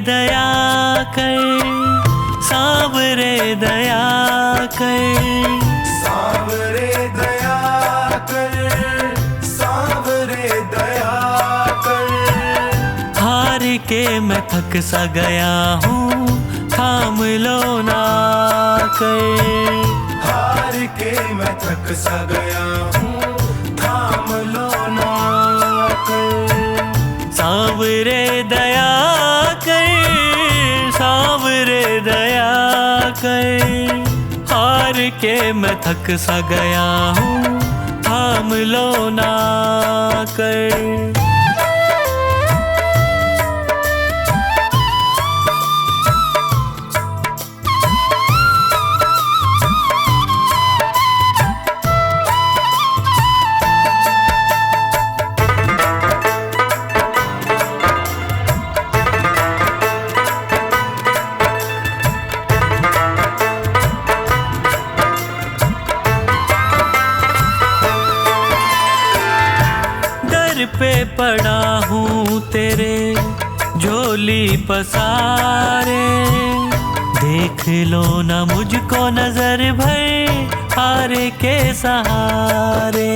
दया कर, सांवरे दया कर, सांवरे दया कर, सांवरे दया कर। हार के मैं थक सा गया हूँ, थाम लो ना कर। हार के मैं थक सा गया हूँ, थाम लो ना कर। सांवरे दया कर, सांवरे दया कर। हार के मैं थक सा गया हूँ, थाम लो ना कर। पे पड़ा हूँ तेरे झोली पसारे, देख लो ना मुझको नजर भर हारे के सहारे।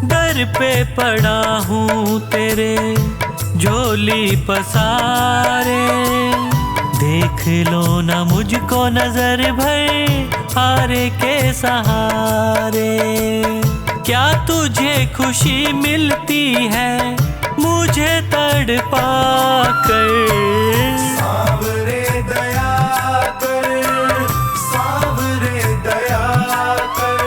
दर पे पड़ा हूँ तेरे झोली पसारे, देख लो ना मुझको नजर भर हारे के सहारे। क्या तुझे खुशी मिलती है मुझे तड़पा कर? सांवरे दया कर, सांवरे दया कर।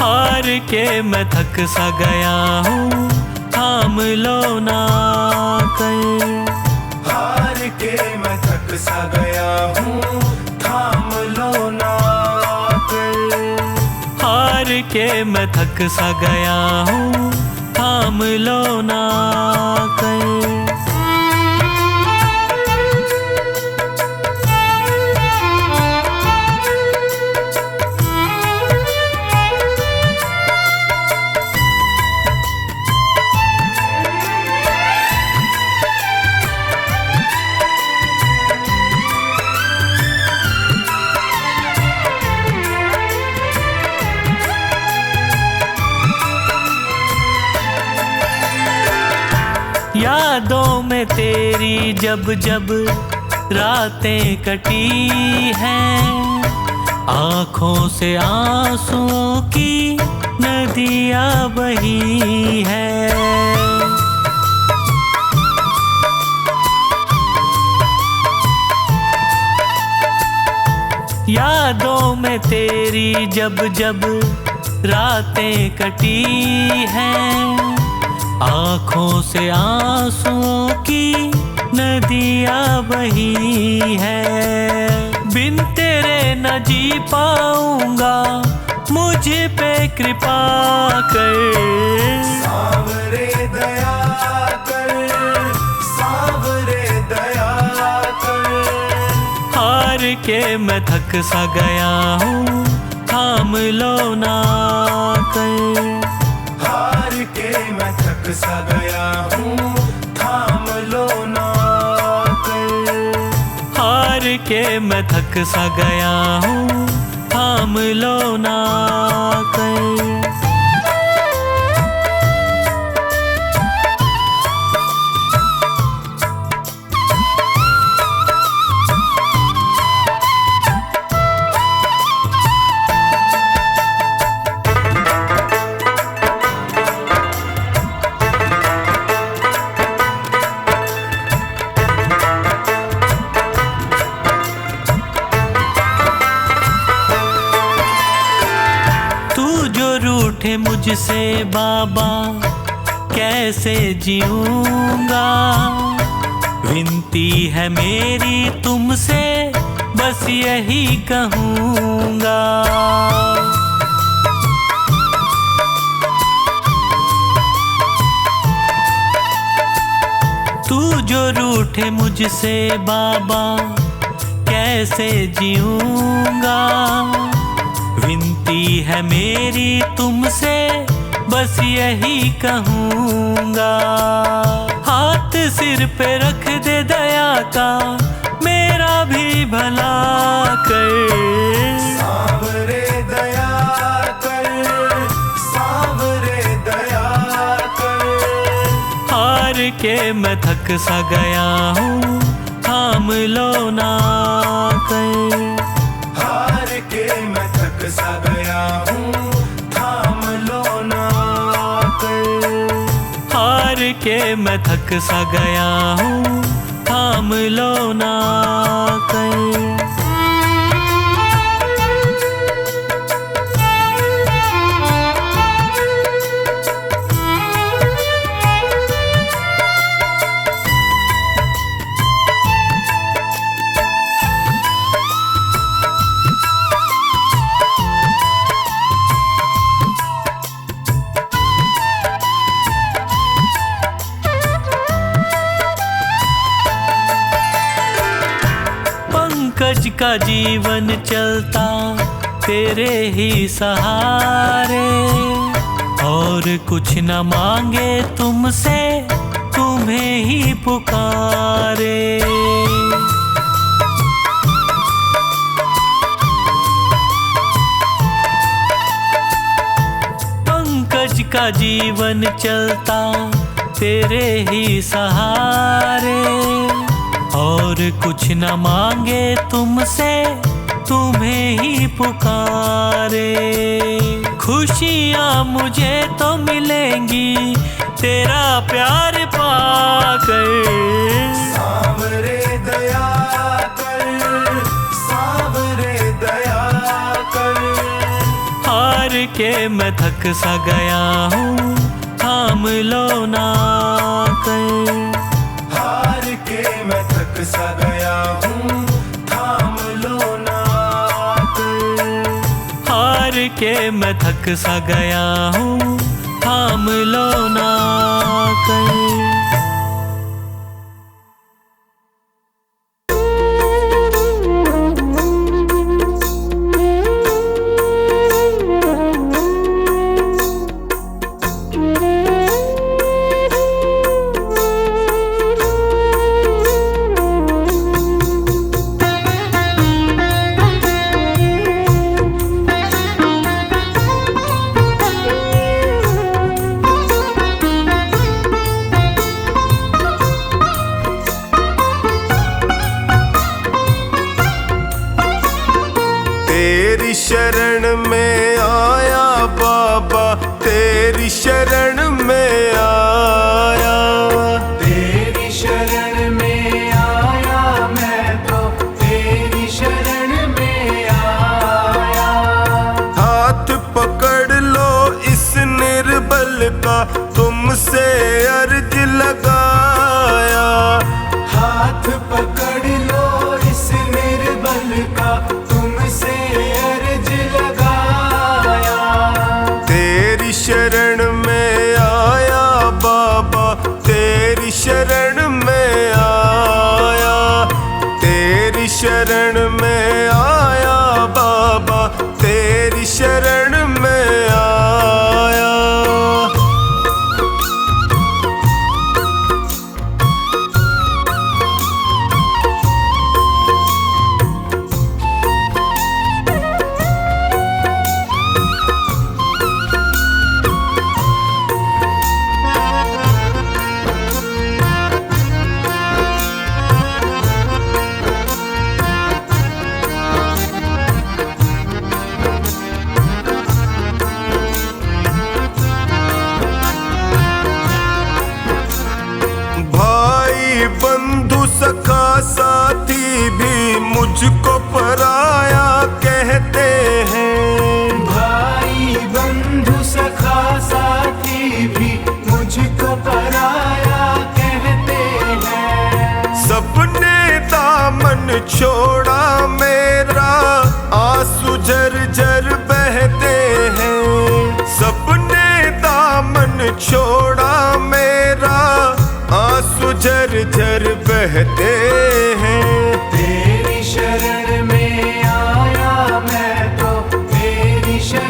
हार के मैं थक सा गया हूँ, थाम लो ना कर। हार के मैं थक सा गया हूँ, थाम लो ना कर। हार के मैं थक सा गया हूँ, थाम लो ना कर। यादों में तेरी जब जब रातें कटी हैं, आँखों से आंसुओं की नदियाँ बही हैं। यादों में तेरी जब जब रातें कटी हैं, आँखों से आंसुओं की नदियाँ बही हैं। बिन तेरे न जी पाऊंगा, मुझ पे कृपा कर। सांवरे दया कर, सांवरे दया कर। हार के मैं थक सा गया हूँ, थाम लो ना कर। हार के मैं थक सा गया हूँ, थाम लो ना कर। हार के मैं थक सा गया हूँ, थाम लो ना कर। रूठे मुझसे बाबा कैसे जीऊंगा, विनती है मेरी तुमसे बस यही कहूँगा। तू जो रूठे मुझसे बाबा कैसे जीऊंगा, विनती विनती है मेरी तुमसे, बस यही कहूँगा। हाथ सिर पे रख दे दया का, मेरा भी भला कर। सांवरे दया कर, सांवरे दया कर। हार के मैं थक सा गया हूँ, थाम लो ना कर। हार के मैं थक सा गया हूँ, थाम लो ना कर। हार के मैं थक सा गया हूँ, थाम लो ना कर। पंकज का जीवन चलता तेरे ही सहारे, और कुछ न मांगे तुमसे, तुम्हें ही पुकारे। पंकज का जीवन चलता तेरे ही सहारे, और कुछ न मांगे तुमसे, तुम्हें ही पुकारे। खुशियाँ मुझे तो मिलेंगी तेरा प्यार पाकर। सांवरे दया कर, सांवरे दया कर। हार के मैं थक सा गया हूँ, थाम लो ना कर। हार के मैं थक सा गया हूँ, थाम लो ना कर। हार के मैं थक सा गया हूँ, थाम लो ना कर। तेरी शरण में आया बाबा, तेरी शरण में आया। तेरी शरण में आया मैं तो, तेरी शरण में आया। हाथ पकड़ लो इस निर्बल का, तुमसे अर्ज लगाया। हाथ पकड़ लो इस निर्बल का, तुमसे अर्ज लगाया। तेरी शरण में आया बाबा, तेरी शरण में आया। तेरी शरण में आया बाबा, तेरी शरण में आया। बंधु सखा साथी भी मुझको पराया कहते हैं। भाई बंधु सखा साथी भी मुझको पराया कहते हैं। सबने दामन छोड़ा मेरा, आंसू झरझर बहते हैं। सबने दामन छोड़ा मेरा, आंसू झरझर बहते हैं। तेरी शरण में आया मैं तो, तेरी शरण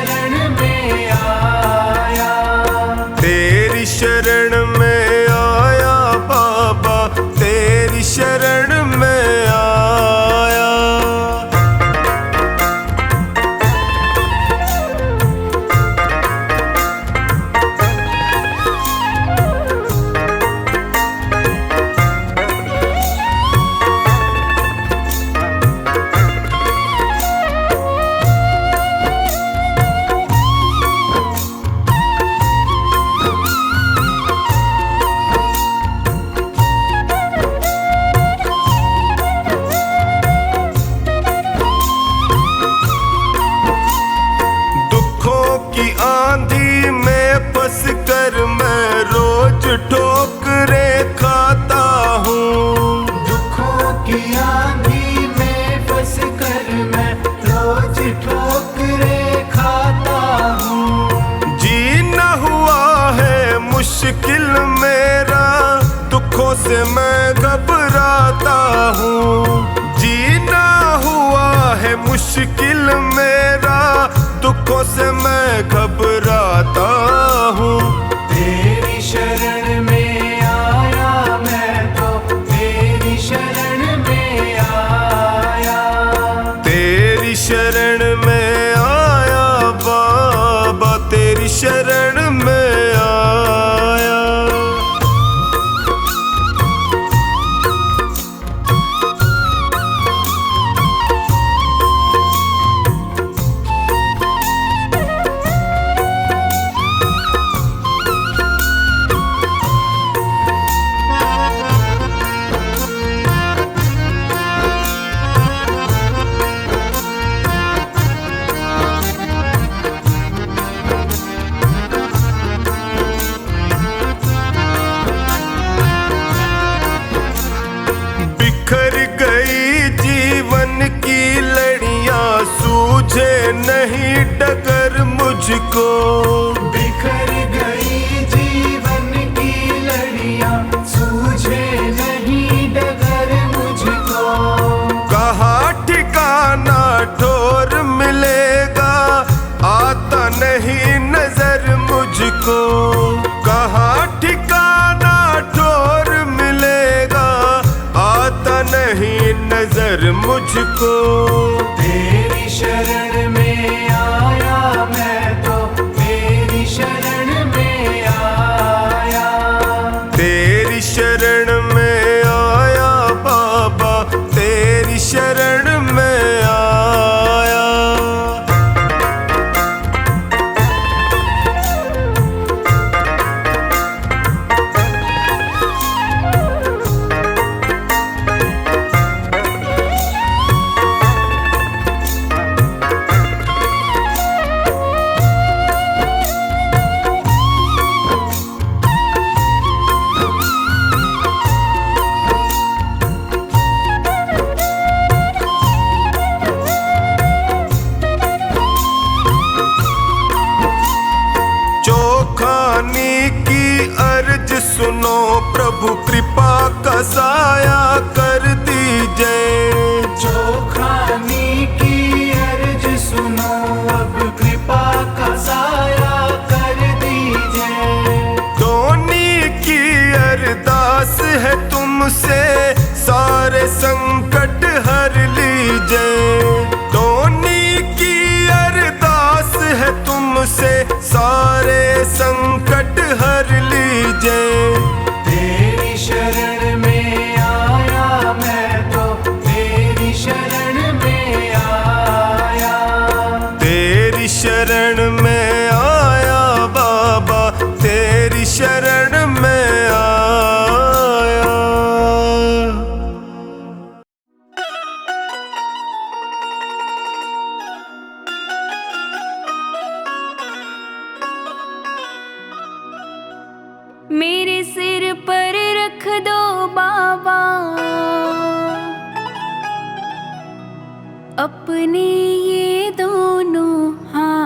मुश्किल मेरा, दुखों से मैं घबराता हूँ। जीना हुआ है मुश्किल मेरा, दुखों से मैं घबराता हूँ। तेरी शरण में आया मैं तो, तेरी शरण में आया। तेरी शरण में आया बाबा, तेरी शरण में आया। बिखर गई जीवन की लड़ियां, सूझे नहीं डगर मुझको। बिखर गई जीवन की लड़ियां, सूझे नहीं डगर मुझको। कहाँ ठिकाना ठोर मिलेगा, आता नहीं नजर मुझको। कहाँ ठिकाना ठोर मिलेगा, आता नहीं नजर मुझको। तेरी शरण में आया मैं तो, तेरी शरण में आया। तेरी शरण में आया बाबा, तेरी शरण में आया। चौखानी की अर्ज सुनो प्रभु, कृपा का साया कर दीजिए। चौखानी की अर्ज सुनो, अब कृपा का साया कर दीजिए। धोनी की अरदास है तुमसे, सारे संकट हर लीजिए। धोनी की अरदास है तुमसे, सारे संकट हर लीजिए। तेरी शरण में आया मैं तो, तेरी शरण में आया। तेरी शरण में आया बाबा, तेरी शरण में आया। मेरे सिर पर रख दो बाबा अपने ये दोनों हाथ।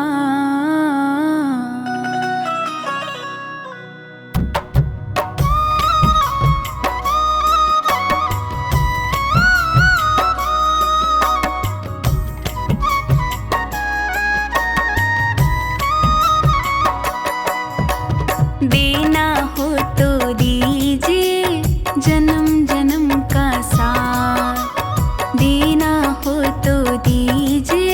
देना हो तो दीजिए जन्म जन्म का साथ, देना हो तो दीजिए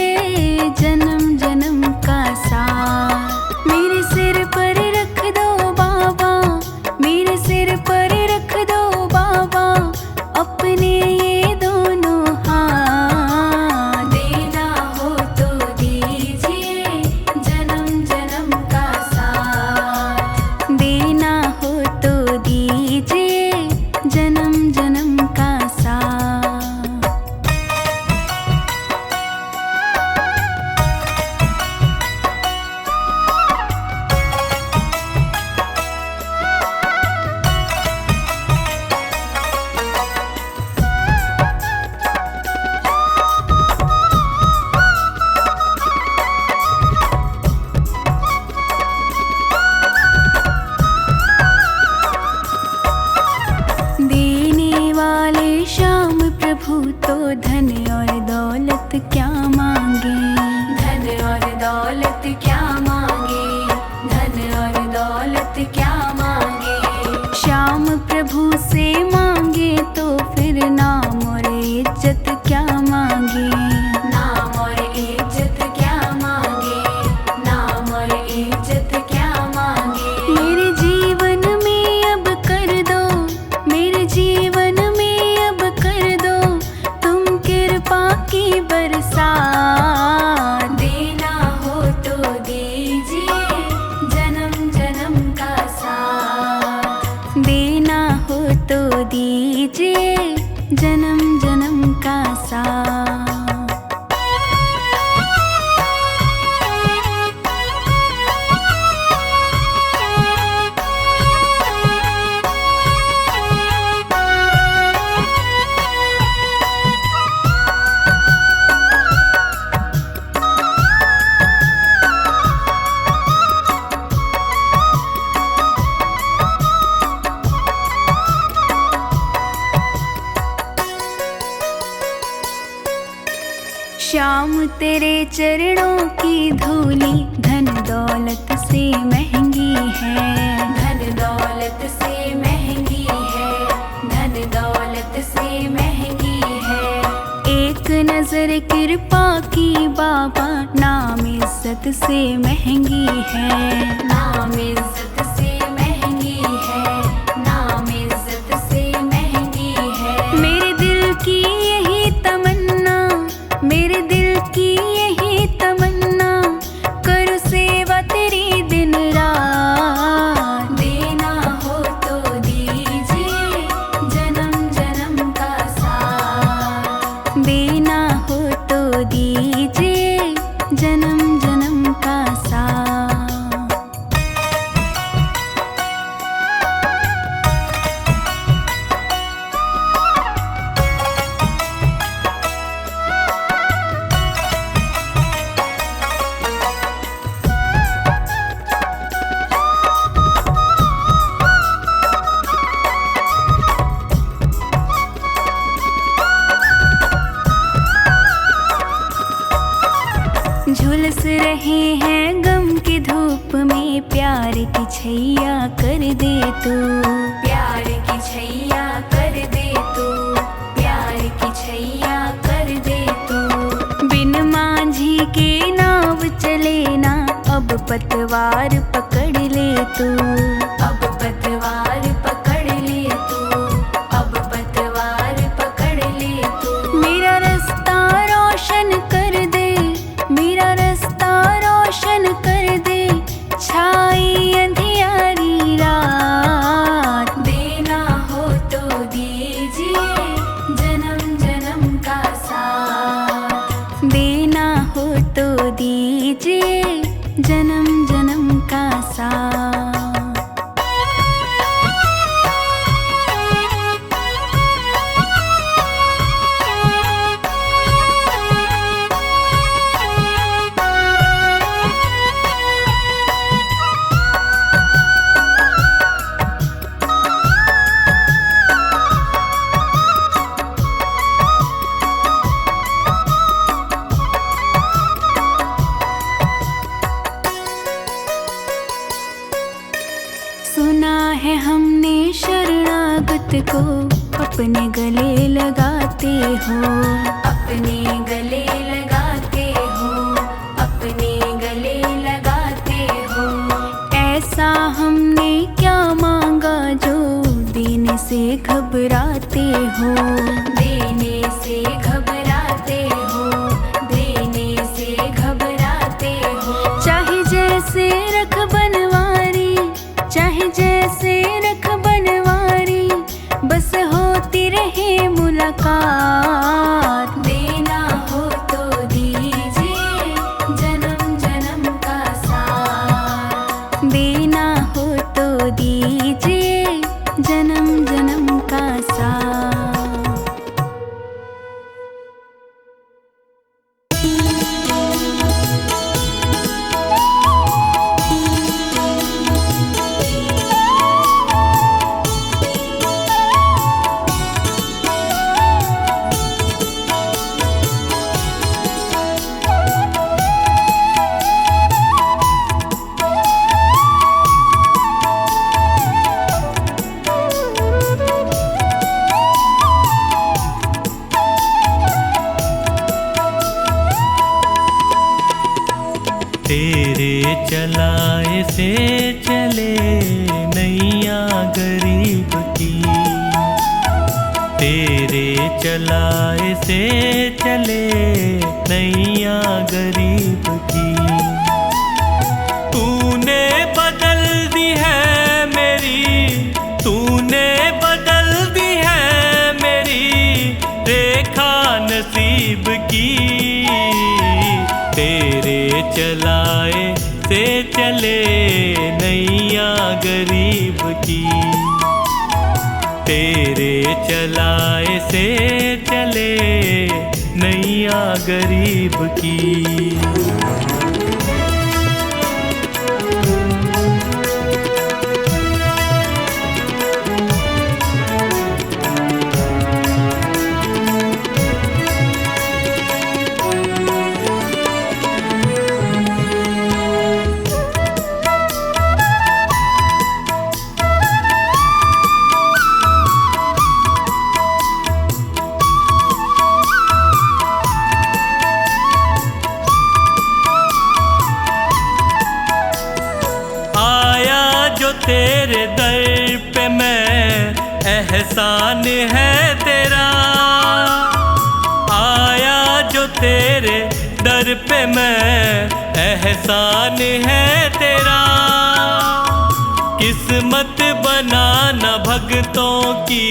क्या मांगे, धन और दौलत क्या मांगे, धन और दौलत क्या मांगे। श्याम प्रभु से मांगे तो फिर नाम और इज्जत क्या मांगे, नाम और इज्जत क्या मांगे, नाम और इज्जत क्या मांगे। मेरे जीवन में अब कर दो, मेरे जीवन में अब कर दो तुम कृपा की बरसात। देना हो तो दीजिए जन्म जन्म का साथ, देना हो तो दीजिए जन्म जन्म का साथ। श्याम तेरे चरणों की धूली धन दौलत से महंगी है, धन दौलत से महंगी है, धन दौलत से महंगी है। एक नजर कृपा की बाबा नाम इज्जत से महंगी है, नाम इज्जत से महंगी है, नाम इज्जत से महंगी है। मेरे दिल की यही तमन्ना, मेरे दिल की यही तमन्ना करो सेवा तेरी दिन रात। देना हो तो दीजिए जन्म जन्म का साथ, देना हो तो दीजिए जन्म जन्म का साथ। झुलस रहे हैं गम की धूप में, प्यार की छैया कर दे तू, प्यार की छैया कर दे तू, प्यार की छैया कर दे तू। बिन मांझी के नाव चले ना, अब पतवार पकड़ ले तू, अब पतवार पकड़ ले तू, अब पतवार पकड़ ले तू। मेरा रास्ता रोशन कर दे, मेरा रास्ता रोशन कर दे, छाई अंधियारी रात। देना हो तो दीजिए जन्म जन्म का साथ, देना हो तो दीजिए जन्म जन्म का साथ। सुना है हमने शरणागत को अपने गले लगाते हो, अपने गले लगाते हो, अपने गले लगाते हो। ऐसा हमने क्या मांगा जो देने से घबराते हो, देने से घबराते हो, देने से घबराते हो। चाहे जैसे रख बनवारी, चाहे जैसे रख बनवारी, बस होती रहे मुलाकात। देना हो तो दीजिए जन्म जन्म का साथ, देना हो तो दीजिए जन्म जन्म का साथ। चले नैया गरीब की, तेरे चलाए से चले नैया गरीब की। तूने बदल दी है मेरी, तूने बदल दी है मेरी रेखा नसीब की, तेरे चलाए से चले नैया गरीब की, तेरे चलाए से चले नैया गरीब की। तेरे दर पे मैं एहसान है तेरा, आया जो तेरे दर पे मैं एहसान है तेरा। किस्मत बनाना भगतों की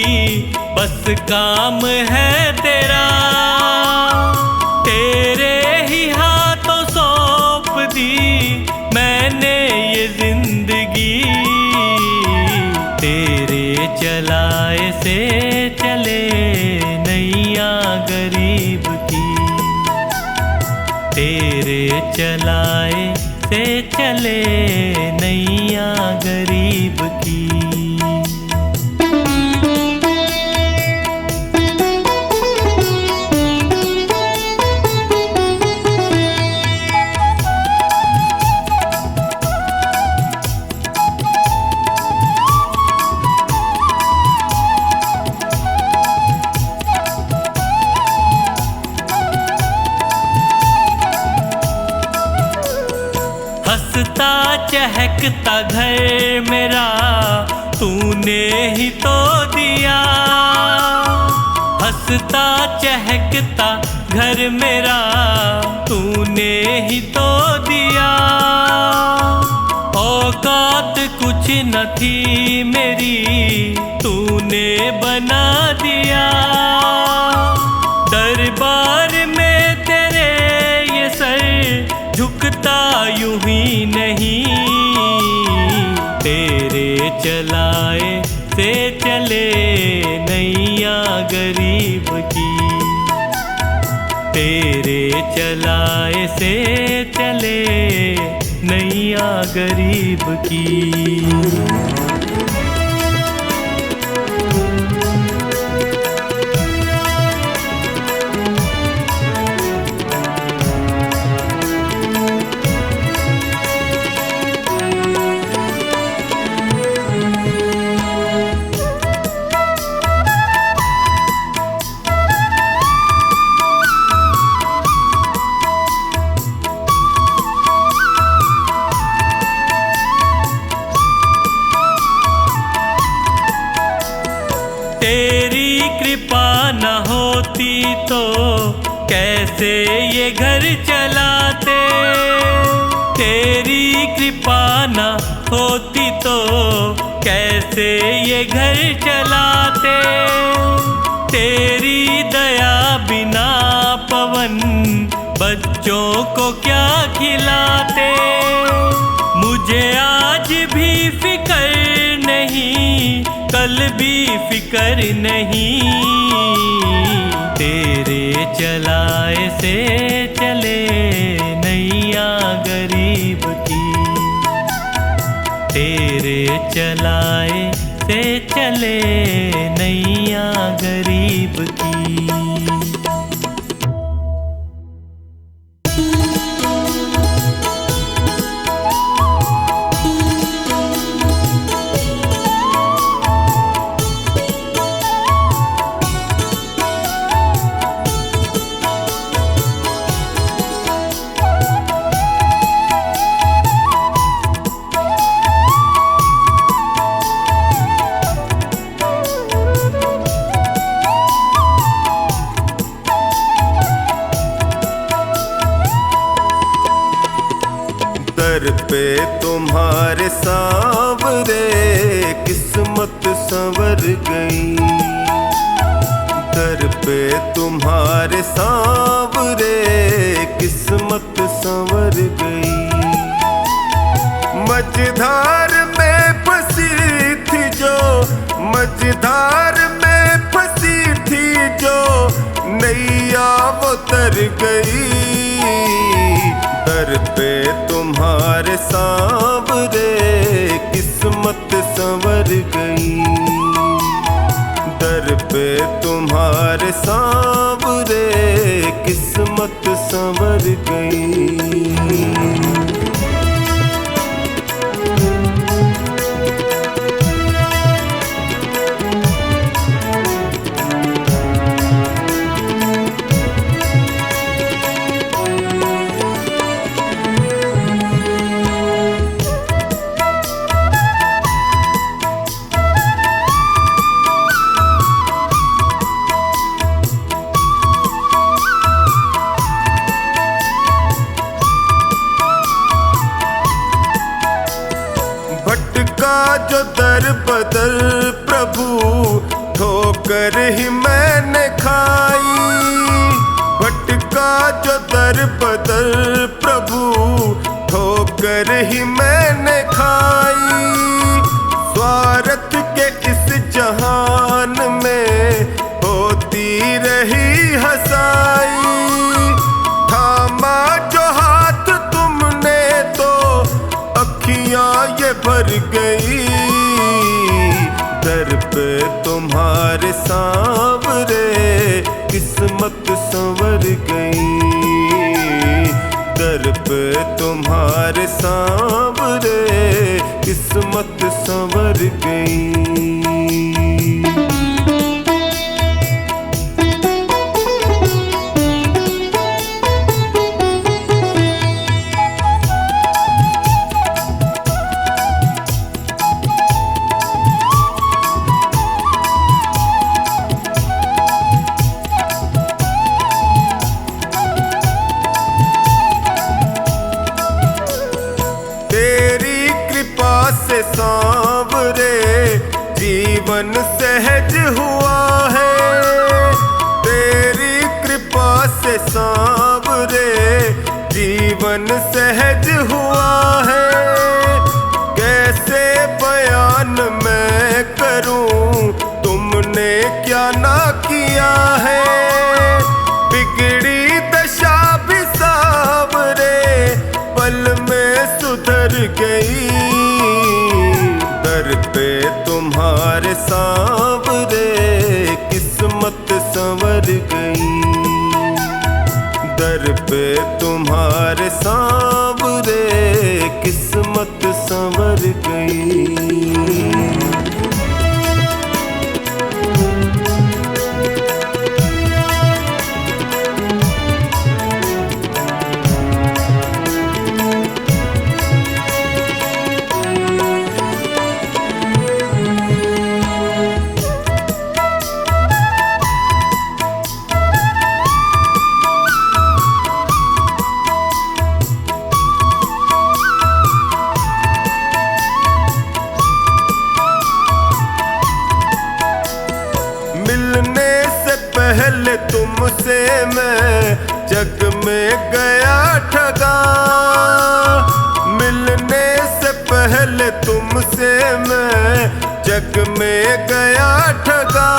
बस काम है तेरा, तेरे ही हाथों सौंप दी मैंने ये जिंदगी, तेरे चलाए से चले नैया गरीब की, तेरे चलाए से चले नैया गरीब की। हंसता चहकता घर मेरा तूने ही तो दिया, हंसता चहकता घर मेरा तूने ही तो दिया। औकात कुछ न थी मेरी तूने बना दिया, दरबार में तेरे ये सर झुकता यूं ही नहीं, तेरे चलाए से चले नैया गरीब की, तेरे चलाए से चले नैया गरीब की। तेरी कृपा न होती तो कैसे ये घर चलाते, तेरी कृपा न होती तो कैसे ये घर चलाते, तेरी दया बिना पवन बच्चों को क्या खिलाते। मुझे आज भी फिक्र नहीं कल भी फिक्र नहीं, तेरे चलाए से चले नैया गरीब की, तेरे चलाए से चले नैया गरीब की। सांवरे किस्मत संवर गई। दर पे तुम्हारे सांवरे किस्मत संवर गई। मझधार में फंसी थी जो, मझधार में फंसी थी जो, नैया वो तर गई। दर पे तुम्हारे सांवरे किस्मत संवर गई। दर पे तुम्हारे सांवरे किस्मत संवर गई। भटका जो दर बदर प्रभु, ठोकर ही मैंने खाई। भटका जो दर बदर प्रभु, ठोकर ही मैंने खाई। स्वार्थ के इस जहान में होती रही हंसाई। थामा जो हाथ तुमने तो अखियां ये भर गई। दर पे तुम्हारे सांवरे किस्मत संवर गई। दर पे तुम्हारे सांवरे किस्मत संवर गई। से सांवरे जीवन सहज हुआ है। तेरी कृपा से सांवरे जीवन सहज हुआ है। कैसे बयान मैं करूं तुमने क्या ना किया है। बिगड़ी दशा भी सांवरे पल में सुधर गई। दर पे तुम्हारे सांवरे किस्मत संवर गई। दर पे तुम्हारे सांवरे किस्मत संवर गई। मिलने से पहले तुमसे मैं जग में गया ठगा। मिलने से पहले तुमसे मैं जग में गया ठगा।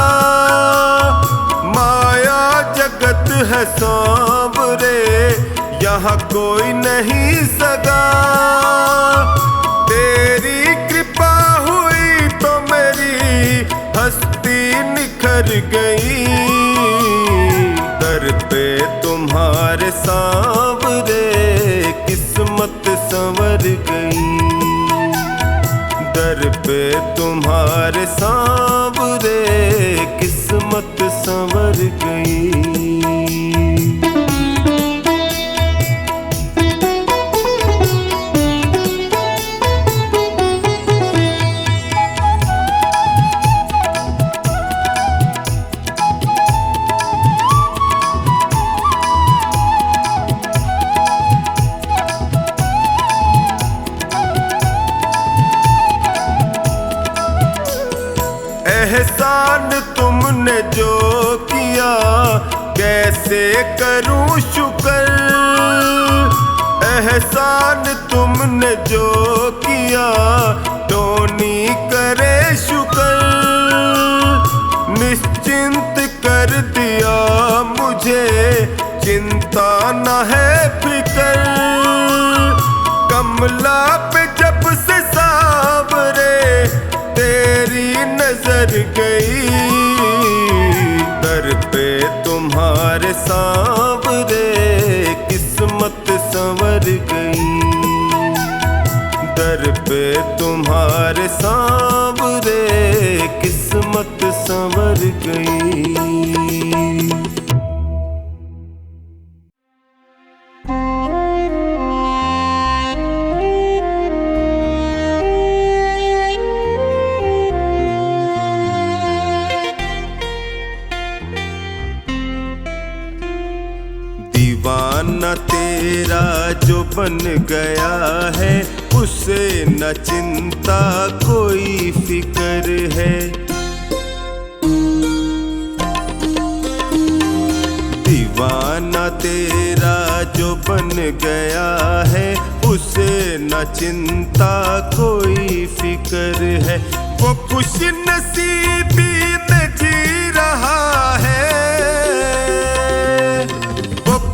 माया जगत है सांवरे यहाँ कोई नहीं सगा। तेरी कृपा हुई तो मेरी हस्ती निखर गई। दर पे तुम्हारे सांवरे किस्मत संवर गई। दर पे तुम्हारे सांवरे किस्मत संवर गई। एहसान तुमने जो किया कैसे करूं शुक्र, एहसान तुमने जो किया टोनी करे शुक्र। निश्चिंत कर दिया मुझे, चिंता न है फिकर। कमला पे जब से सावरे तेरी नजर गई, दर पे तुम्हारे सावरे किस्मत संवर गई, दर पे तुम्हारे सावरे किस्मत संवर गई। दीवाना तेरा जो बन गया है, उसे न चिंता कोई फिक्र है। दीवाना तेरा जो बन गया है, उसे न चिंता कोई फिक्र है। वो खुश नसीबी में जी रहा है,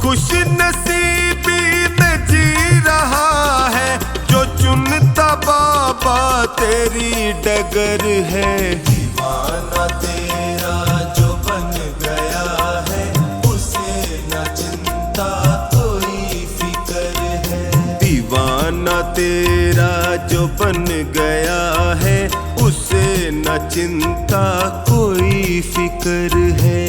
खुश नसीबी में जी रहा है, जो चुनता बाबा तेरी डगर है। दीवाना तेरा जो बन गया है, उसे न चिंता कोई फिक्र है। दीवाना तेरा जो बन गया है, उसे न चिंता कोई फिक्र है।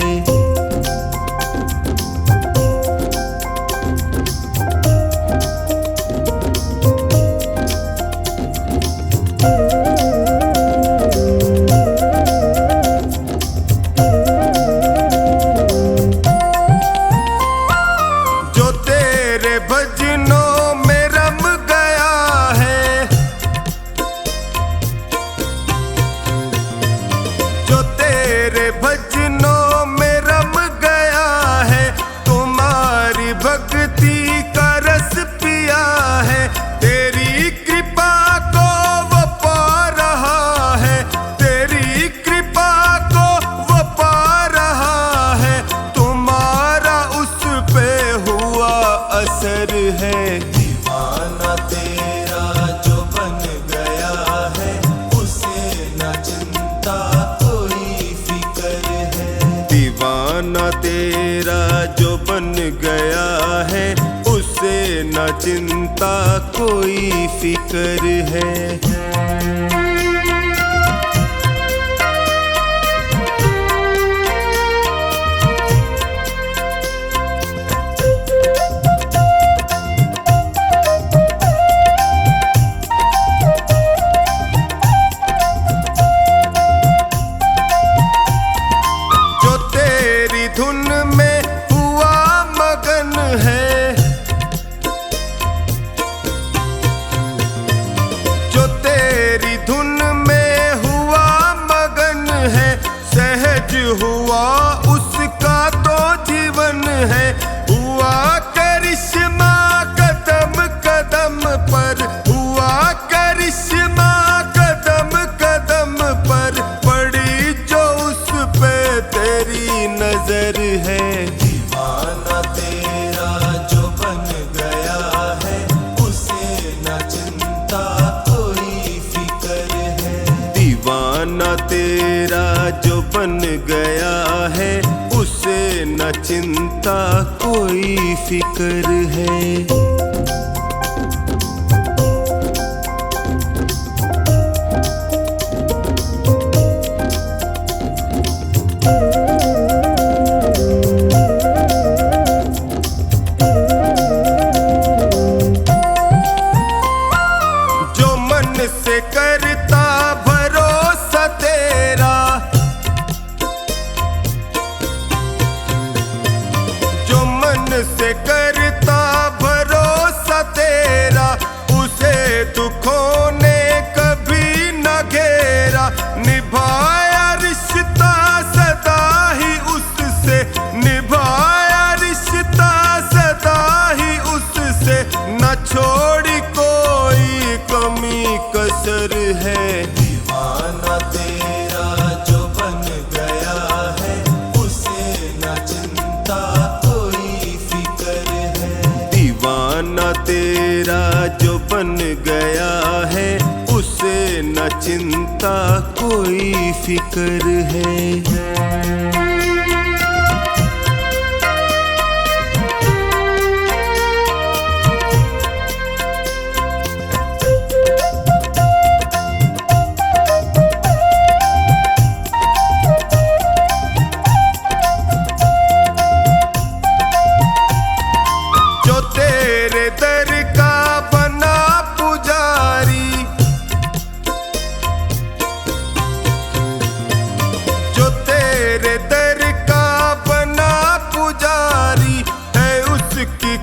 चिंता कोई फिक्र है। जो तेरी धुन में हुआ मगन है, हुआ उसका तो जीवन है। हुआ करिश्मा कदम कदम पर, हुआ करिश्मा कदम कदम पर, पड़ी जो उस पे तेरी नजर है। दीवाना तेरा जो बन गया है, उसे न चिंता कोई फिक्र है। दीवाना तेरा जो बन गया है, उसे न चिंता कोई फिक्र है। जो मन से करता भरोसा तेरा, जो मन से करता भरोसा चिंता कोई फिक्र है।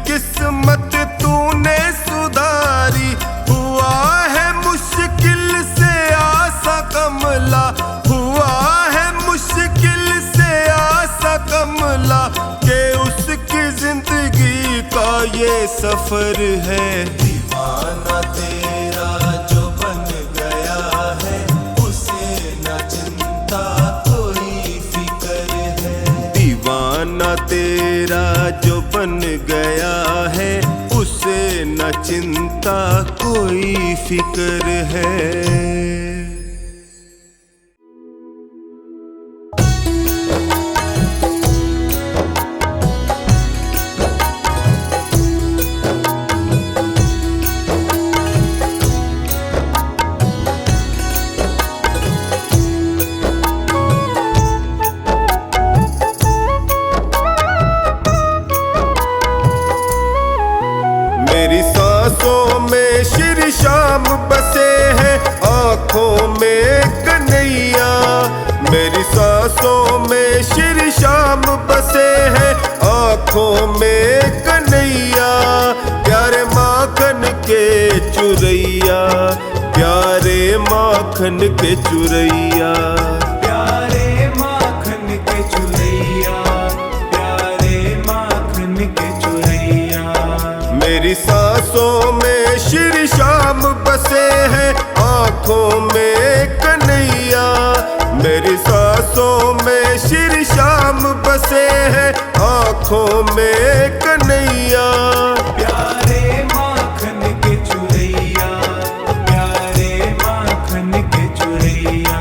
किस्मत तूने सुधारी, हुआ है मुश्किल से आसा कमला, हुआ है मुश्किल से आसा कमला, के उसकी जिंदगी का ये सफर है। दीवाना तेरा जो बन गया है, उसे न चिंता कोई फिक्र है। दीवाना तेरा जो बन गया है, उसे न चिंता कोई फिक्र है। मेरी सांसों में श्री श्याम बसे हैं, आँखों में कन्हैया। मेरी सांसों में श्री श्याम बसे हैं, आँखों में कन्हैया। प्यारे माखन के चुरैया, प्यारे माखन के चुरैया, प्यारे माखन के चुरैया, प्यारे माखन के चुरैया। मेरी सांसों में श्री श्याम बसे हैं, आँखों में कन्हैया। मेरी सांसों में श्री श्याम बसे हैं, आँखों में कन्हैया। प्यारे माखन के चुरैया, प्यारे माखन के चुरैया,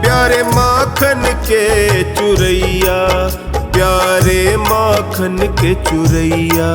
प्यारे माखन के चुरैया, प्यारे माखन के चुरैया।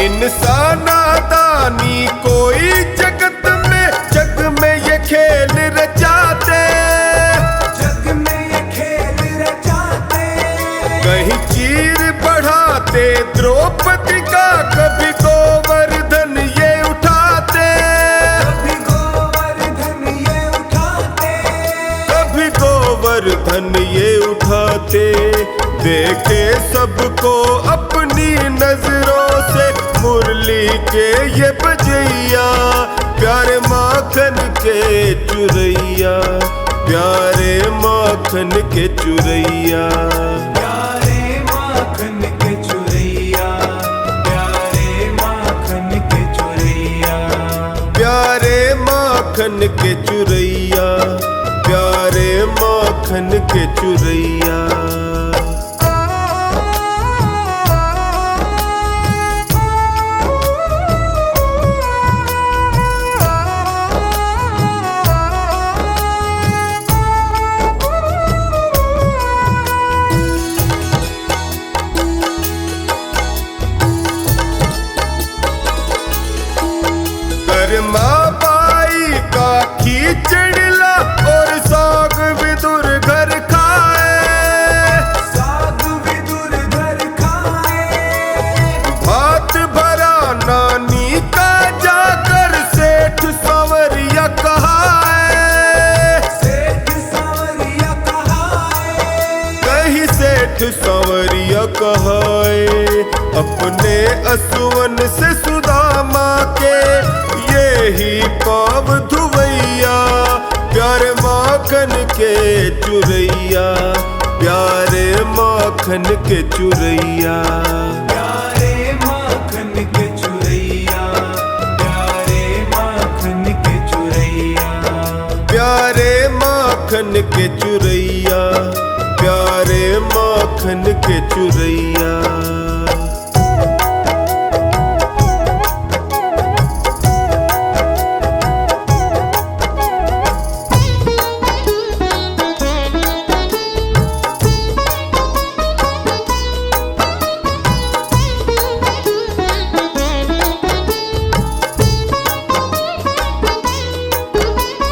इंसाना दानी कोई जगत में ये खेल रचाते, जग में ये खेल रचाते। कहीं चीर बढ़ाते द्रौपदी का, कभी गोवर्धन ये उठाते, कभी गोवर्धन ये उठाते, कभी गोवर्धन ये उठाते। देखे सबको अपनी नजरों से मुरली के ये बजैया। प्यारे माखन के चुरैया, प्यारे माखन के चुरैया, प्यारे माखन के चुरैया, प्यारे माखन के चुरैया, प्यारे माखन के चुरैया, प्यारे माखन के चुरैया। माँ बाई का खींचड़ला और साग विदुर घर खाए, साग विदुर घर खाए। भात भरा नानी का जाकर सेठ सांवरिया कहाए, सेठ सांवरिया कहाए, कहीं सेठ सांवरिया कहाए। अपने असुवन से सुदामा के ही पाव धुवैया। प्यारे माखन के चुरैया, प्यारे माखन के चुरैया, प्यारे के चुरैया।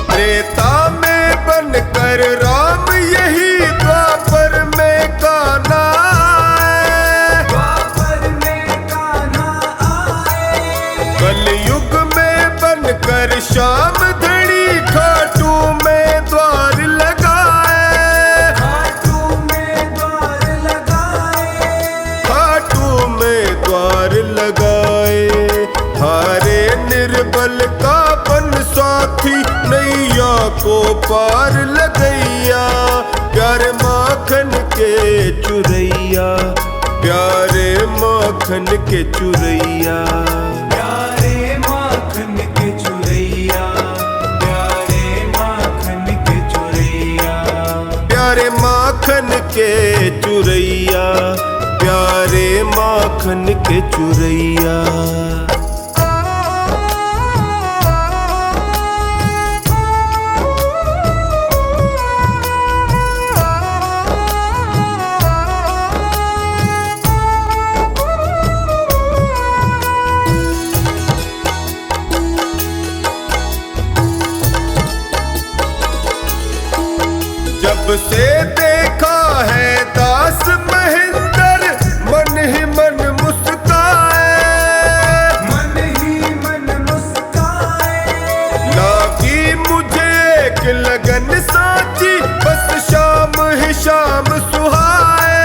त्रेता में बनकर राम यही द्वापर में कान्हा आए। द्वापर में कान्हा आए। कलयुग में बनकर श्याम धड़ी खाटू में द्वार लगाए। खाटू में द्वार लगाए। खाटू में द्वार लगाए। हारे निर्बल का बन साथी नैया को पार लगैया। प्यारे माखन के चुरैया, प्यारे माखन के चुरैया। प्यारे माखन के चुरैया। प्यारे माखन के चुरैया। प्यारे माखन के चुरैया, प्यारे माखन के चुरैया। जब से देखा है दास महेंद्र मन ही मन मुस्काए। मन ही मन मुस्काए। लागी मुझे एक लगन साची बस शाम ही शाम सुहाए।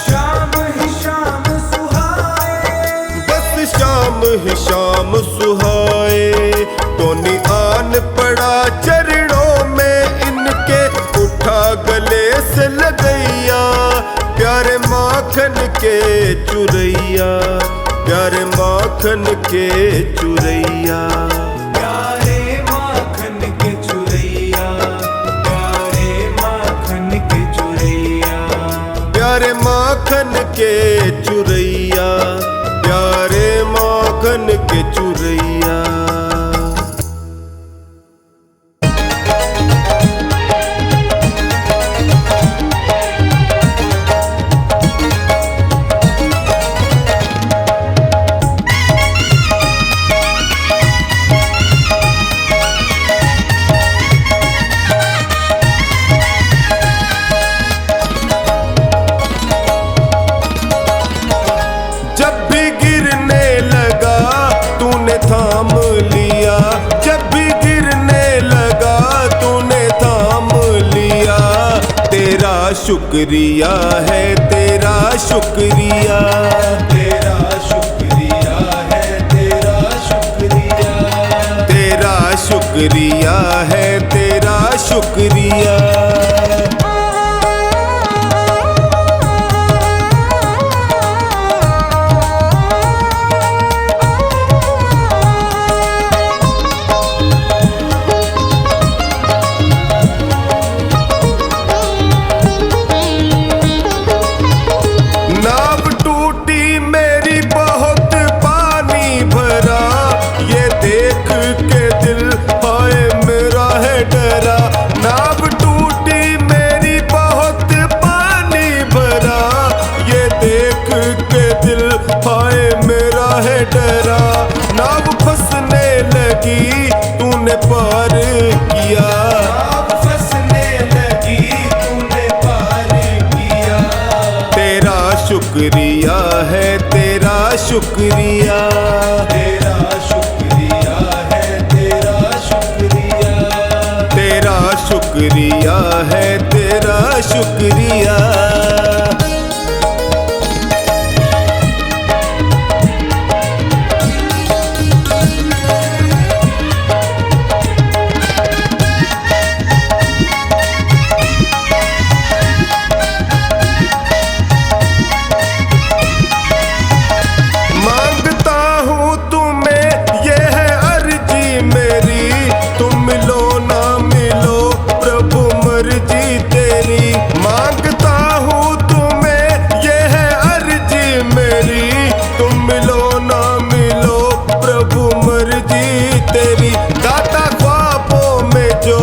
शाम ही शाम सुहाए। बस शाम ही शाम सुहाए। टोनी आन पड़ा चरणों में इनके, उठा गले से लगैया। प्यारे माखन के चुरैया, प्यारे माखन के चुरैया। प्यारे माखन के चुरैया। प्यारे माखन के चुरैया। प्यारे माखन के चुरैया, प्यारे माखन के चुरैया। जब भी गिरने लगा तूने थाम लिया। जब भी गिरने लगा तूने थाम लिया। तेरा शुक्रिया है, तेरा शुक्रिया। तेरा शुक्रिया है। तेरा शुक्रिया। तेरा शुक्रिया है, तेरा शुक्रिया। नाव टूटी मेरी बहुत पानी भरा। ये देख के दिल हाय मेरा है डरा। नाव टूटी मेरी बहुत पानी भरा। ये देख के दिल हाय मेरा है डरा। नाव फंसने लगी तूने पार किया। नाव फंसने लगी तूने पार किया। तेरा शुक्रिया है, तेरा शुक्रिया। तेरा शुक्रिया है। तेरा शुक्रिया। तेरा शुक्रिया है, तेरा शुक्रिया। मर्जी तेरी मांगता हूँ तुम्हें मिलो ना मिलो प्रभु मर्जी तेरी। दाता ख्वाबों में जो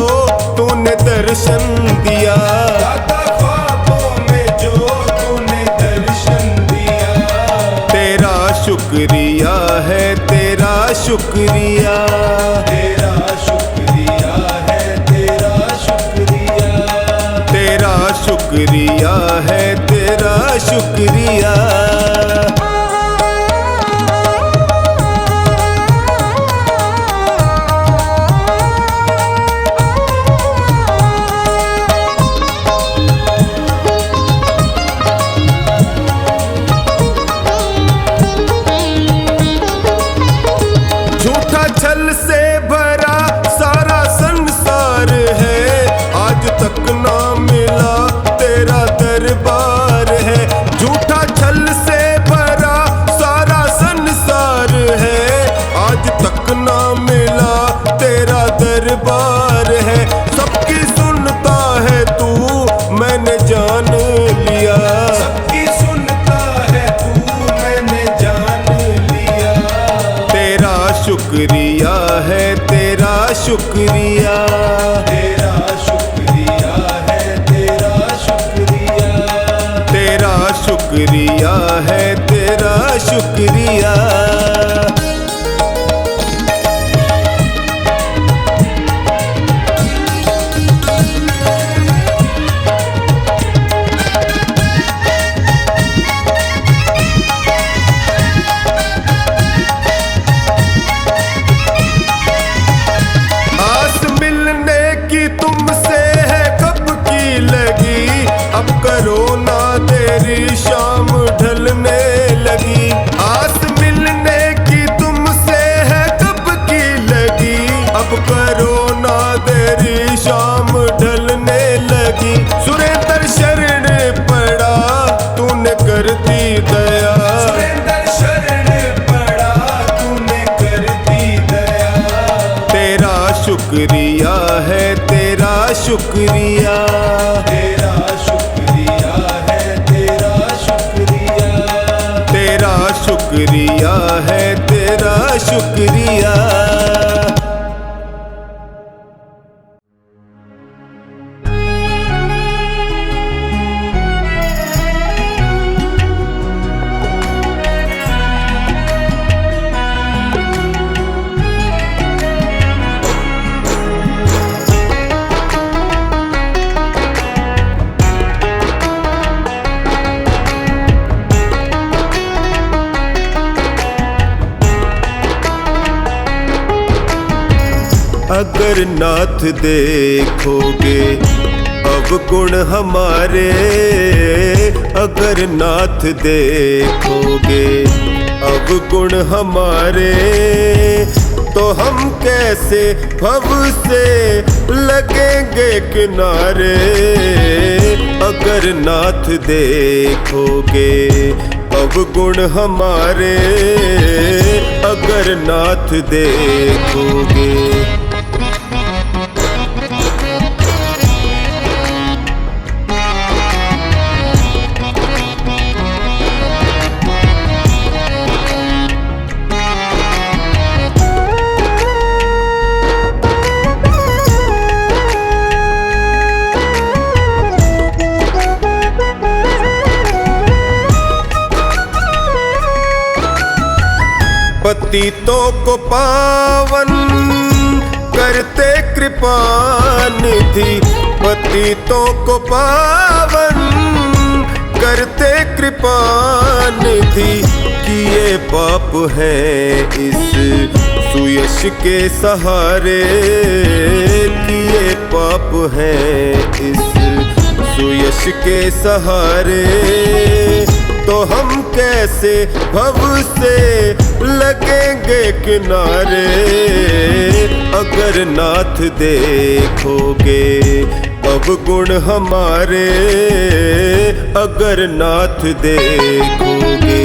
तूने दर्शन दिया, दाता ख्वाबों में जो तूने दर्शन दिया। तेरा शुक्रिया है तेरा शुक्रिया, तेरा शुक्रिया है तेरा शुक्रिया। तेरा शुक्रिया है तेरा शुक्रिया। झूठा छल से भरा सारा संसार है, आज तक ना मिला तेरा दरबार है। झूठा छल से भरा सारा संसार है, आज तक ना मिला तेरा दरबार है। सबकी सुनता है तू मैंने जान लिया, सबकी सुनता है तू मैंने जान लिया। तेरा शुक्रिया है तेरा शुक्रिया, तेरा शुक्रिया है तेरा शुक्रिया। तेरा शुक्रिया है तेरा शुक्रिया। आस मिलने की तुमसे है कब की लगी, अब करो ना देरी शाम ढलने लगी। आस मिलने की तुमसे है कब की लगी, अब करो ना देरी शाम ढलने लगी। सुरेंद्र शरण पड़ा तूने कर दी दया, सुरेंद्र शरण पड़ा तूने कर दी दया। तेरा शुक्रिया है तेरा शुक्रिया, तेरा शुक्रिया है तेरा शुक्रिया। तेरा शुक्रिया है तेरा शुक्रिया। अगर नाथ देखोगे अवगुण हमारे, अगर नाथ देखोगे अवगुण हमारे, तो हम कैसे भव से लगेंगे किनारे। अगर नाथ देखोगे अवगुण हमारे, अगर नाथ देखोगे। पतितों को पावन करते कृपा निधि, पतितों को पावन करते कृपा निधि। किए पाप हैं इस सुयश के सहारे, किए पाप हैं इस सुयश के सहारे, तो हम कैसे भव से लगेंगे किनारे। अगर नाथ देखोगे अवगुण हमारे, अगर नाथ देखोगे।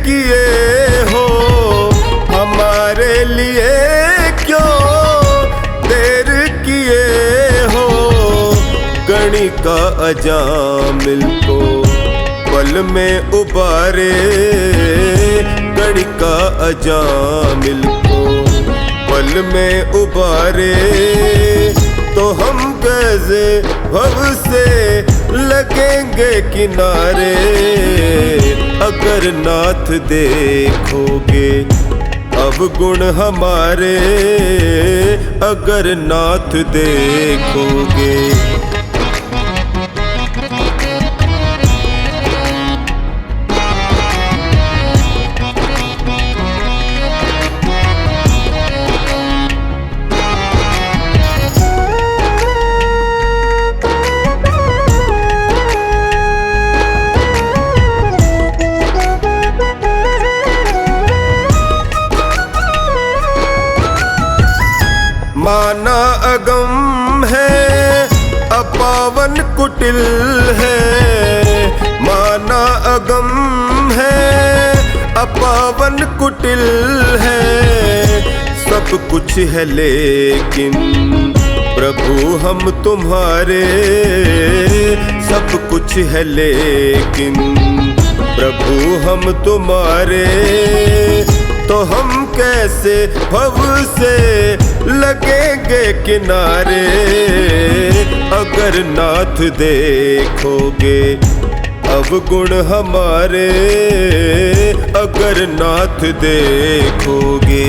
किए हो, हमारे लिए क्यों देर किए हो। गणिका अजामिल को पल में उबारे, गणिका अजामिल को पल में उबारे। तो हम कैसे भव से लगेंगे किनारे, अगर नाथ देखोगे अवगुण हमारे, अगर नाथ देखोगे। माना अगम है अपावन कुटिल है, माना अगम है अपावन कुटिल है। सब कुछ है लेकिन प्रभु हम तुम्हारे, सब कुछ है लेकिन प्रभु हम तुम्हारे। तो हम कैसे भव से लगेंगे किनारे, अगर नाथ देखोगे अवगुण हमारे, अगर नाथ देखोगे।